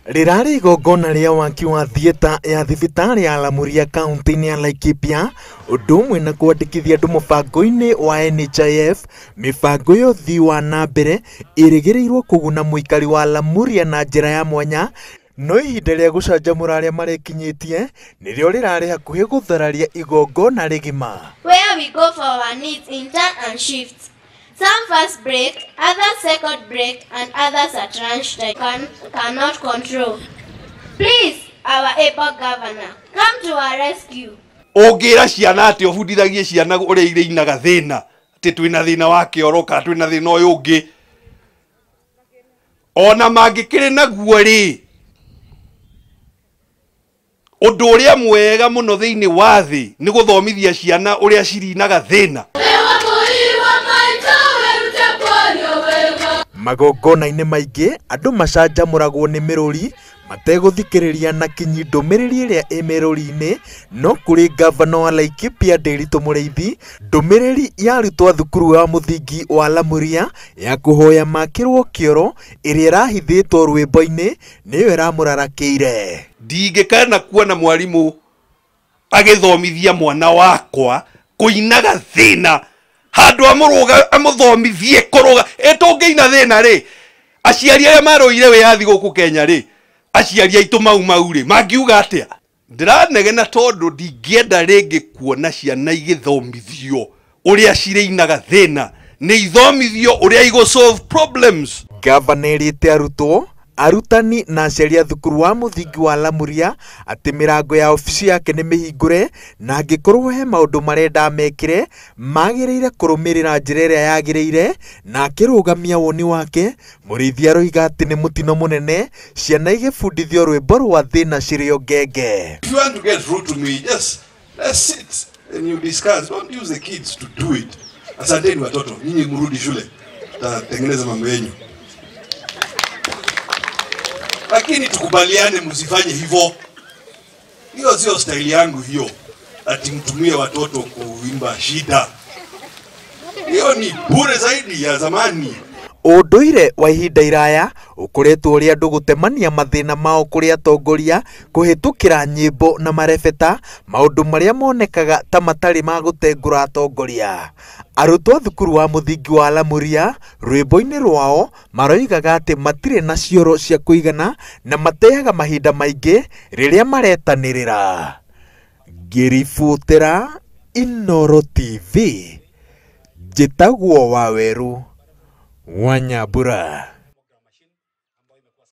Rirari igongona ria waki wa thieta ya thibitari ya Lamuria kaunti-ini ya Laikipia undu umwe na kwandikithia andu mubango-ini wa NHIF. Mibango yo thii wa na mbere irigirirwo kuguna muikari wa Lamuria na njira ya mwanya, no ihinda ria gucanjamura aria marekinyitie nirio rirari hakuhi guthararia igongona rigima. Where we go for our needs in turn and shifts. Some first break, others second break, and others at lunchtime cannot control. Please, our able governor, come to our rescue. Ongira ciana ati obundithagie ciana uria iriinaga thina ati twina thina wa kioroka twina thina uyu ungi ona mangikire naguo ri undu uria mwega muno thiini wa thi ni guthomithia ciana uria cirinaga thina. Magongona-ini maingi andu macanjamuragwo ni miruri mateguthikiriria na kinyi ndumiriri iria i miruri-ini, no kuri gavana wa Laikipia Ndiritu Muriithi ndumiriri yarutwo thukuru wa muthingi wa Lamuria ya kuhoya makirwo kioro iria irahithitwo rwimbo-ini niyo iramurarakiire. Ndingikana kuona mwarimu agithomithia mwana wakwa kuinaga thina handu amuthomithie kuruga etongeina thina ri aciari aria maroire wiathi guku Kenya ri aciari aitu mau ri mangiuga atia. Ndiranegena tondu ndingienda ringi kuona ciana igithomithio uria ciriinaga thina, ni ithomithio uria igo solve problems. Gavana erite arutwo, arutani na aciari a thukuru wa muthingi wa Lamuria ati mirango ya ofisi yake ni mihingure, na angikorwo he maundu marenda mekire magiriire kurumirira njira iria yagiriire, na akirugamia woni wake. Muriithi aroiga ati ni mutino munene ciana igibundithio rwimbo rwa thina cirio ngenge. If you want to get through to me, just let's sit and you discuss. Don't use the kids to do it. Asanteni watoto, nyinyi mrudi shule, tatengeneza mambo yenu. Lakini tukubaliane msifanye hivyo. Hiyo sio style yangu hiyo. Ati mtumie watoto kuimba shida. Hiyo ni bure zaidi ya zamani. Unduire wa ihinda iraya ukoretwo uri andu gutemania mathina mao kuri atongoria kuhitukira nyimbo na marebeta, maundu maria monekaga ta matari ma gutengura atongoria. Arutwo thukuru wa muthingi wa Lamuria rwimbo-ini rwao maroigaga ati matire na cioro cia kuigana na mateaga mahinda maingi riria maretanirira. Ngiributira Inooro TV, njitagwo Waweru Wanyabura.